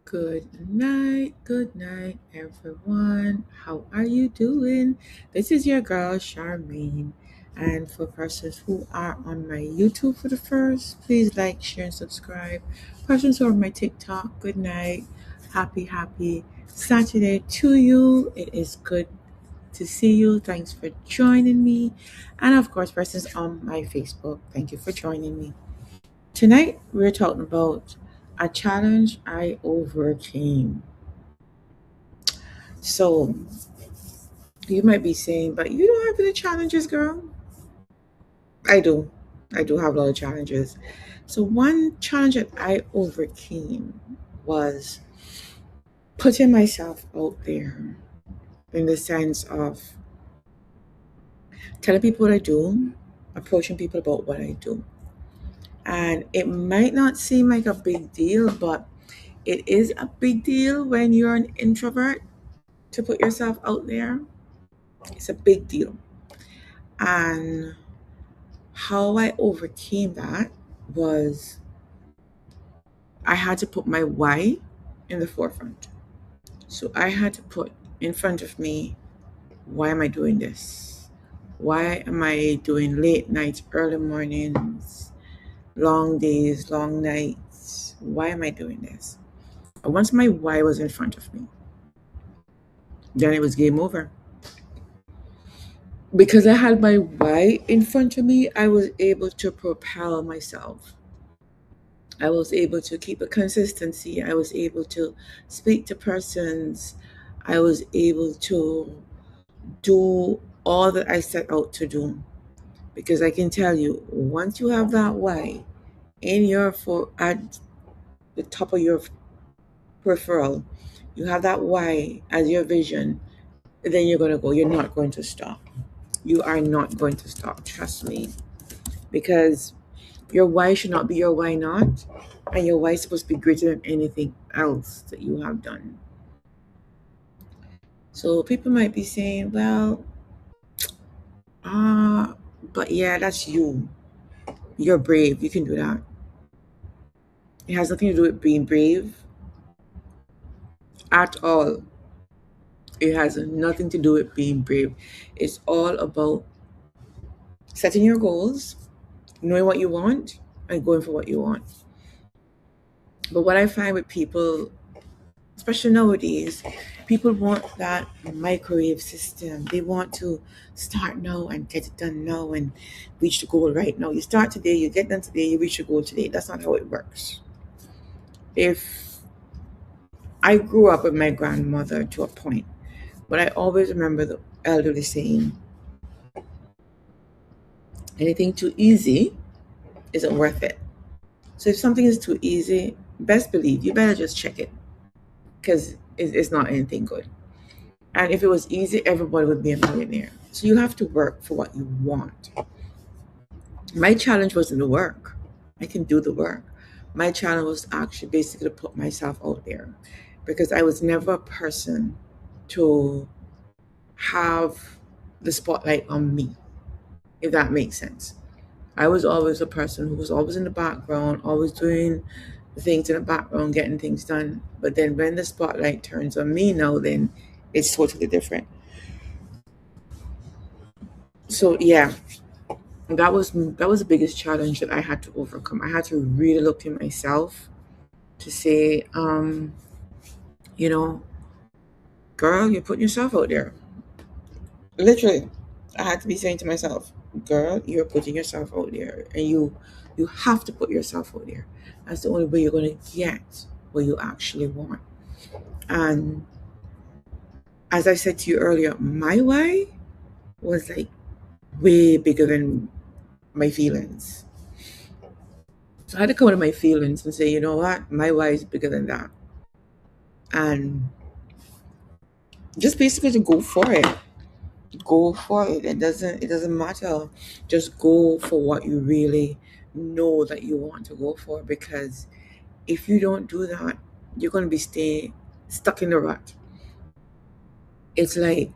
Good night, everyone. How are you doing? This is your girl, Charmaine. And for persons who are on my YouTube for the first, please like, share, and subscribe. Persons who are on my TikTok, good night. Happy Saturday to you. It is good to see you. Thanks for joining me. And of course, persons on my Facebook, thank you for joining me. Tonight, we're talking about a challenge I overcame. So, you might be saying, but you don't have any challenges, girl. I do. I do have a lot of challenges. So, one challenge that I overcame was putting myself out there in the sense of telling people what I do, approaching people about what I do. And it might not seem like a big deal, but it is a big deal when you're an introvert to put yourself out there. It's a big deal. And how I overcame that was I had to put my why in the forefront. So I had to put in front of me, why am I doing this? Why am I doing late nights, early mornings, long days, long nights? Why am I doing this? And once my why was in front of me, then it was game over. Because I had my why in front of me, I was able to propel myself. I was able to keep a consistency. I was able to speak to persons. I was able to do all that I set out to do. Because I can tell you, once you have that why in your for at the top of your peripheral, you have that why as your vision, then you're gonna go. You're not going to stop. You are not going to stop. Trust me. Because your why should not be your why not, and your why is supposed to be greater than anything else that you have done. So people might be saying, well, ah, but yeah, that's you. You're brave. You can do that. It has nothing to do with being brave at all. It has nothing to do with being brave. It's all about setting your goals, knowing what you want, and going for what you want. But what I find with people, especially nowadays, people want that microwave system. They want to start now and get it done now and reach the goal right now. You start today, you get done today, you reach your goal today. That's not how it works. If I grew up with my grandmother to a point, but I always remember the elderly saying, anything too easy isn't worth it. So if something is too easy, best believe you better just check it because it's not anything good. And if it was easy, everybody would be a millionaire. So you have to work for what you want. My challenge wasn't the work. I can do the work. My challenge was actually basically to put myself out there because I was never a person to have the spotlight on me, if that makes sense. I was always a person who was always in the background, always doing the things in the background, getting things done. But then when the spotlight turns on me now, then it's totally different. So yeah, that was the biggest challenge that I had to overcome. I had to really look in myself to say, you know, girl, you're putting yourself out there. Literally, I had to be saying to myself, girl, you're putting yourself out there, and you have to put yourself out there. That's the only way you're going to get what you actually want. And as I said to you earlier, my why was like way bigger than my feelings. So I had to come out of my feelings and say, you know what, my why is bigger than that, and just basically to go for it. Go for it. It doesn't matter. Just go for what you really know that you want to go for. Because if you don't do that, you're gonna be stay stuck in the rut. It's like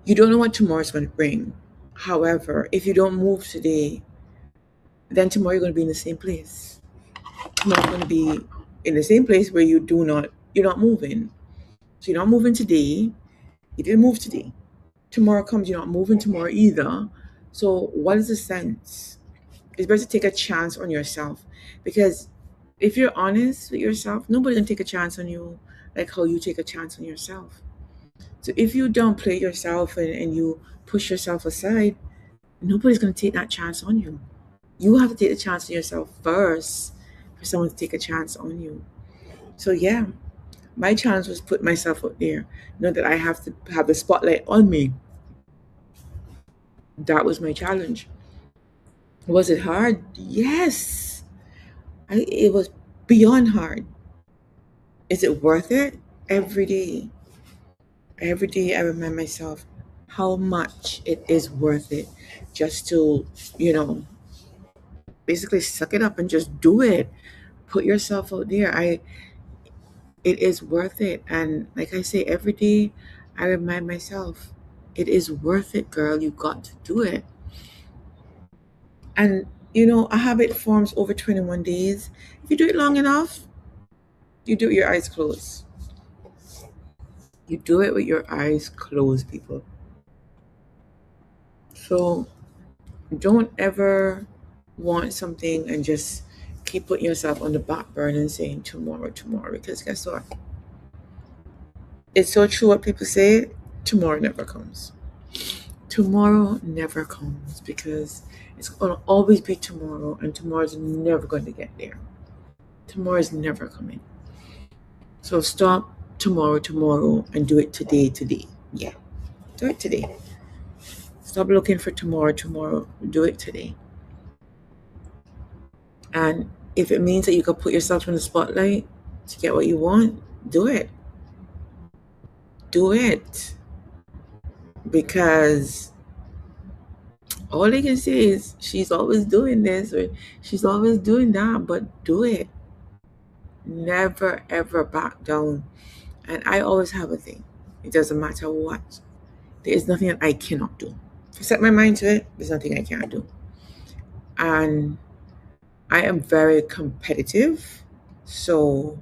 you don't know what tomorrow's gonna bring. However, if you don't move today, then tomorrow you're gonna be in the same place. Tomorrow's gonna be in the same place where you're not moving. So you're not moving today. You didn't move today. Tomorrow comes, you're not moving tomorrow either. So what is the sense? It's better to take a chance on yourself, because if you're honest with yourself, nobody can take a chance on you like how you take a chance on yourself. So if you don't play yourself and you push yourself aside, nobody's going to take that chance on you. You have to take the chance on yourself first for someone to take a chance on you. So yeah, my challenge was put myself out there. Know that I have to have the spotlight on me. That was my challenge. Was it hard? Yes. It was beyond hard. Is it worth it? Every day. Every day I remind myself how much it is worth it just to, you know, basically suck it up and just do it. Put yourself out there. It is worth it. And like I say, every day I remind myself, it is worth it, girl. You got to do it. And a habit forms over 21 days. If you do it long enough, you do it with your eyes closed. You do it with your eyes closed, people. So don't ever want something and just keep putting yourself on the back burner and saying tomorrow, tomorrow. Because guess what? It's so true what people say, tomorrow never comes. Tomorrow never comes because it's going to always be tomorrow, and tomorrow's never going to get there. Tomorrow is never coming. So stop tomorrow, and do it today. Yeah, do it today. Stop looking for tomorrow. Do it today. And if it means that you can put yourself in the spotlight to get what you want, do it. Do it. Because all they can say is she's always doing this or she's always doing that, but do it. Never ever back down. And I always have a thing. It doesn't matter what. There is nothing that I cannot do. If I set my mind to it, there's nothing I can't do. And I am very competitive. So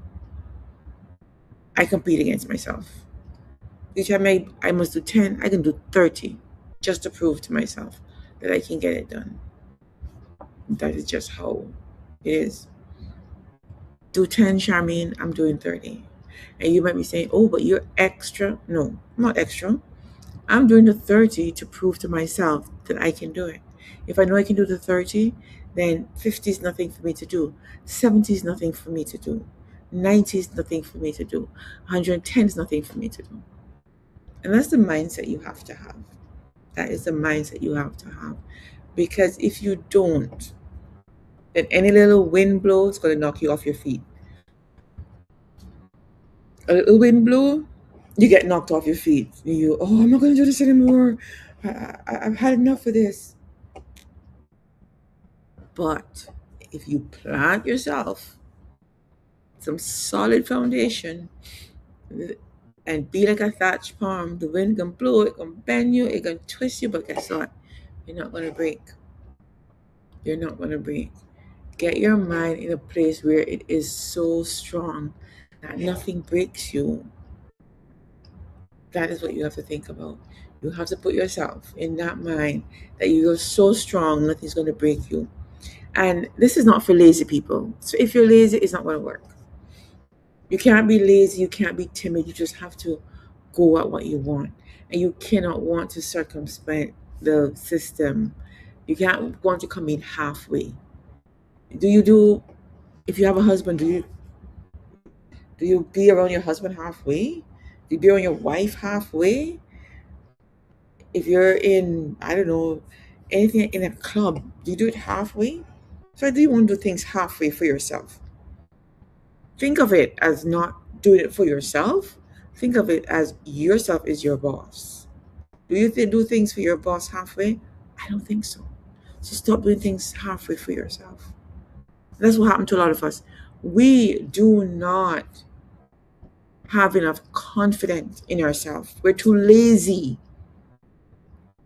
I compete against myself. Each time I must do 10, I can do 30 just to prove to myself that I can get it done. That is just how it is. Do 10, Charmaine, I'm doing 30. And you might be saying, oh, but you're extra. No, I'm not extra. I'm doing the 30 to prove to myself that I can do it. If I know I can do the 30, then 50 is nothing for me to do. 70 is nothing for me to do. 90 is nothing for me to do. 110 is nothing for me to do. And that's the mindset you have to have. That is the mindset you have to have. Because if you don't, then any little wind blow is going to knock you off your feet. A little wind blow, you get knocked off your feet. I'm not going to do this anymore. I've had enough of this. But if you plant yourself some solid foundation and be like a thatched palm, the wind can blow, it can bend you, it can twist you, but guess what? You're not going to break. You're not going to break. Get your mind in a place where it is so strong that nothing breaks you. That is what you have to think about. You have to put yourself in that mind that you're so strong, nothing's going to break you. And this is not for lazy people. So if you're lazy, it's not going to work. You can't be lazy, you can't be timid. You just have to go at what you want. And you cannot want to circumvent the system. You can't want to come in halfway. If you have a husband, do you be around your husband halfway? Do you be around your wife halfway? If you're in, I don't know, anything in a club, do you do it halfway? So do you want to do things halfway for yourself? Think of it as not doing it for yourself. Think of it as yourself is your boss. Do you do things for your boss halfway? I don't think so. So stop doing things halfway for yourself. That's what happened to a lot of us. We do not have enough confidence in ourselves. We're too lazy.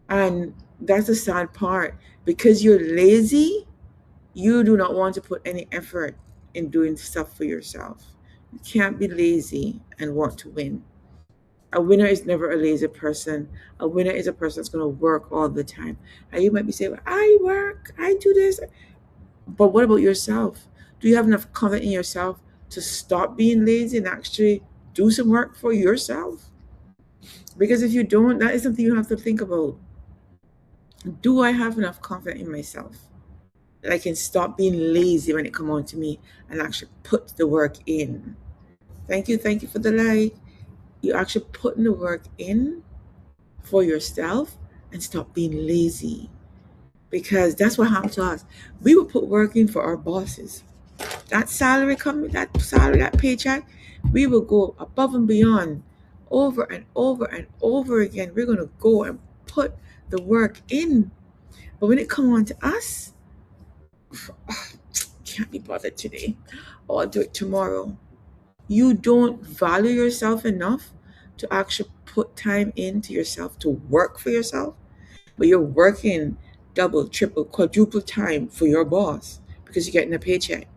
And that's the sad part. Because you're lazy, you do not want to put any effort in doing stuff for yourself. You can't be lazy and want to win. A winner is never a lazy person. A winner is a person that's going to work all the time. And you might be saying, I work, I do this. But what about yourself? Do you have enough confidence in yourself to stop being lazy and actually do some work for yourself? Because if you don't, that is something you have to think about. Do I have enough confidence in myself that I can stop being lazy when it comes on to me and actually put the work in? Thank you for the like. You actually putting the work in for yourself and stop being lazy. Because that's what happened to us. We would put work in for our bosses. That salary coming, that salary, that paycheck, we will go above and beyond over and over and over again. We're gonna go and put the work in. But when it comes on to us, can't be bothered today. Or I'll do it tomorrow. You don't value yourself enough to actually put time into yourself to work for yourself, but you're working double, triple, quadruple time for your boss because you're getting a paycheck.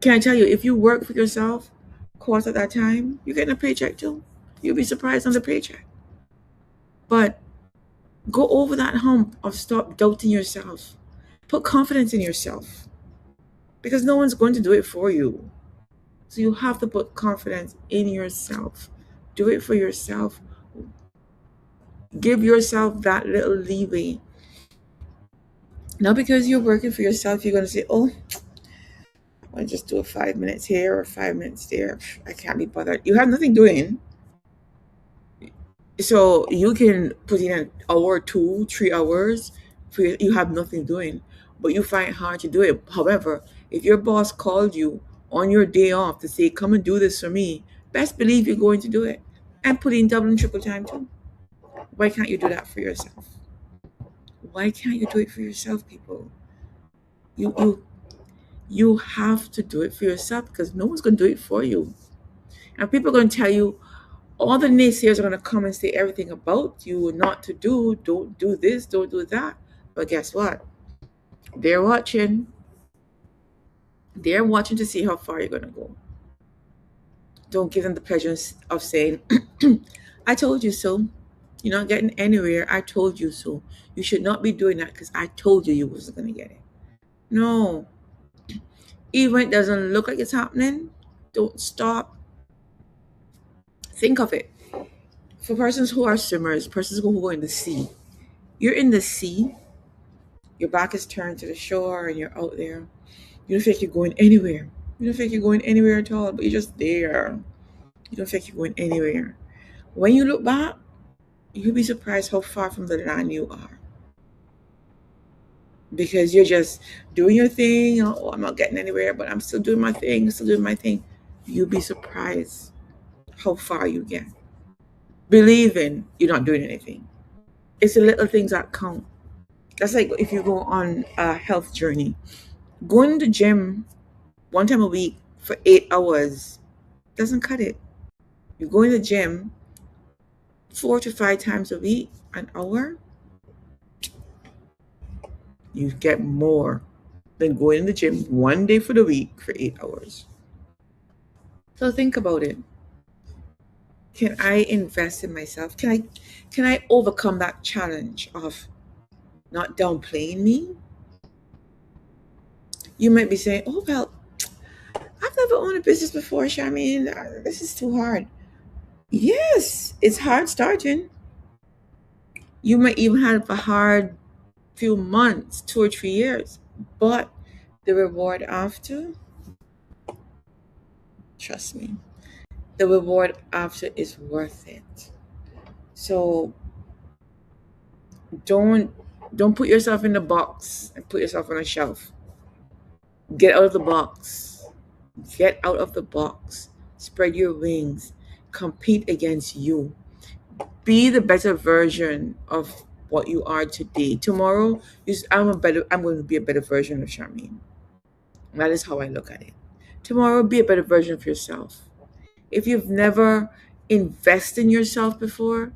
Can I tell you, if you work for yourself, quarter of that time, you're getting a paycheck too. You'll be surprised on the paycheck. But go over that hump of stop doubting yourself. Put confidence in yourself because no one's going to do it for you. So you have to put confidence in yourself. Do it for yourself. Give yourself that little leeway. Not because you're working for yourself, you're going to say, oh, I just do a 5 minutes here or 5 minutes there. I can't be bothered. You have nothing doing. So you can put in an hour, 2, 3 hours for you have nothing doing, but you find it hard to do it. However, if your boss called you on your day off to say, come and do this for me, best believe you're going to do it and put in double and triple time too. Why can't you do that for yourself? Why can't you do it for yourself, people? You you you have to do it for yourself because no one's going to do it for you. And people are going to tell you, all the naysayers are going to come and say everything about you, not to do, don't do this, don't do that. But guess what? They're watching. They're watching to see how far you're going to go. Don't give them the pleasure of saying, I told you so. You're not getting anywhere. I told you so. You should not be doing that because I told you wasn't going to get it. No. Even when it doesn't look like it's happening, don't stop. Think of it. For persons who are swimmers, persons who go in the sea, you're in the sea, your back is turned to the shore, and you're out there. You don't feel like you're going anywhere. You don't feel like you're going anywhere at all, but you're just there. You don't feel like you're going anywhere. When you look back, you'll be surprised how far from the land you are. Because you're just doing your thing. Oh, I'm not getting anywhere, but I'm still doing my thing, still doing my thing. You'll be surprised how far you get. Believing you're not doing anything. It's the little things that count. That's like if you go on a health journey. Going to the gym one time a week for 8 hours doesn't cut it. You go in the gym 4 to 5 times a week, an hour, you get more than going in the gym one day for the week for 8 hours. So think about it. Can I invest in myself? Can I overcome that challenge of not downplaying me? You might be saying, oh well, I've never owned a business before, Charmaine. This is too hard. Yes, it's hard starting. You might even have a hard few months, 2 or 3 years, but the reward after, trust me, the reward after is worth it. So don't don't put yourself in the box and put yourself on a shelf. Get out of the box. Get out of the box. Spread your wings. Compete against you. Be the better version of what you are today. Tomorrow, I'm going to be a better version of Charmaine. That is how I look at it. Tomorrow, be a better version of yourself. If you've never invested in yourself before,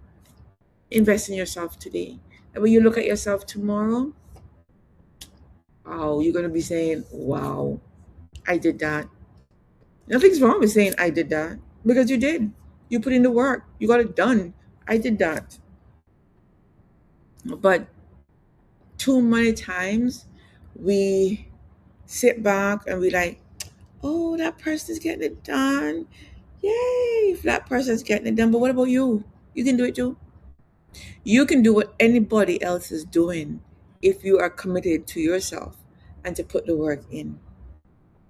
invest in yourself today. And when you look at yourself tomorrow, oh, you're going to be saying, wow, I did that. Nothing's wrong with saying I did that because you did. You put in the work. You got it done. I did that. But too many times we sit back and we like, oh, that person's getting it done. Yay, if that person's getting it done. But what about you? You can do it too. You can do what anybody else is doing if you are committed to yourself and to put the work in.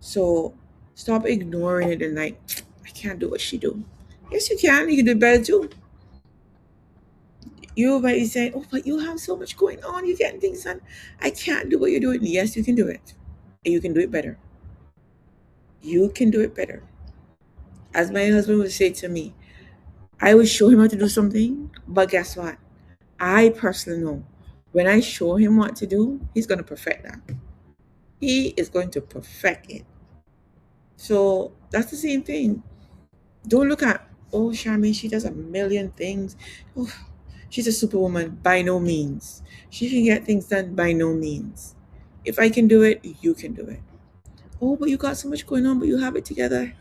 So stop ignoring it and like, I can't do what she do. Yes, you can. You can do it better too. You might be saying, oh, but you have so much going on. You're getting things done. I can't do what you're doing. Yes, you can do it. And you can do it better. You can do it better. As my husband would say to me, I would show him how to do something, but guess what? I personally know when I show him what to do, he's going to perfect that. He is going to perfect it. So that's the same thing. Don't look at, oh, Charmaine, she does a million things. Oh, she's a superwoman. By no means. She can get things done by no means. If I can do it, you can do it. Oh, but you got so much going on, but you have it together.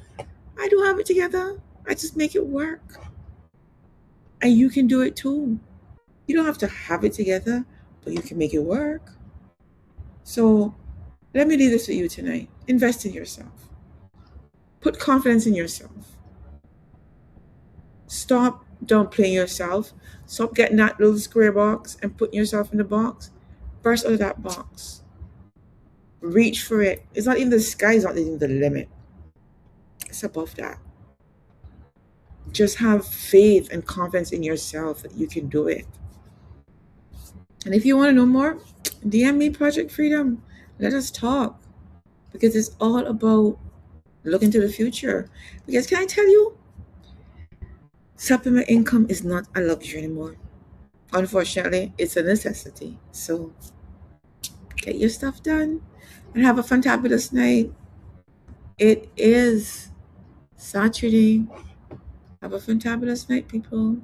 I do have it together. I just make it work. And you can do it too. You don't have to have it together, but you can make it work. So let me leave this with you tonight. Invest in yourself. Put confidence in yourself. Stop downplaying yourself. Stop getting that little square box and putting yourself in the box. Burst out of that box. Reach for it. It's not even the sky is not even the limit. It's above that. Just have faith and confidence in yourself that you can do it. And if you want to know more, DM me Project Freedom. Let us talk. Because it's all about looking to the future. Because can I tell you, supplement income is not a luxury anymore. Unfortunately, it's a necessity. So get your stuff done and have a fantabulous night. It is Saturday. Have a fantabulous night, people.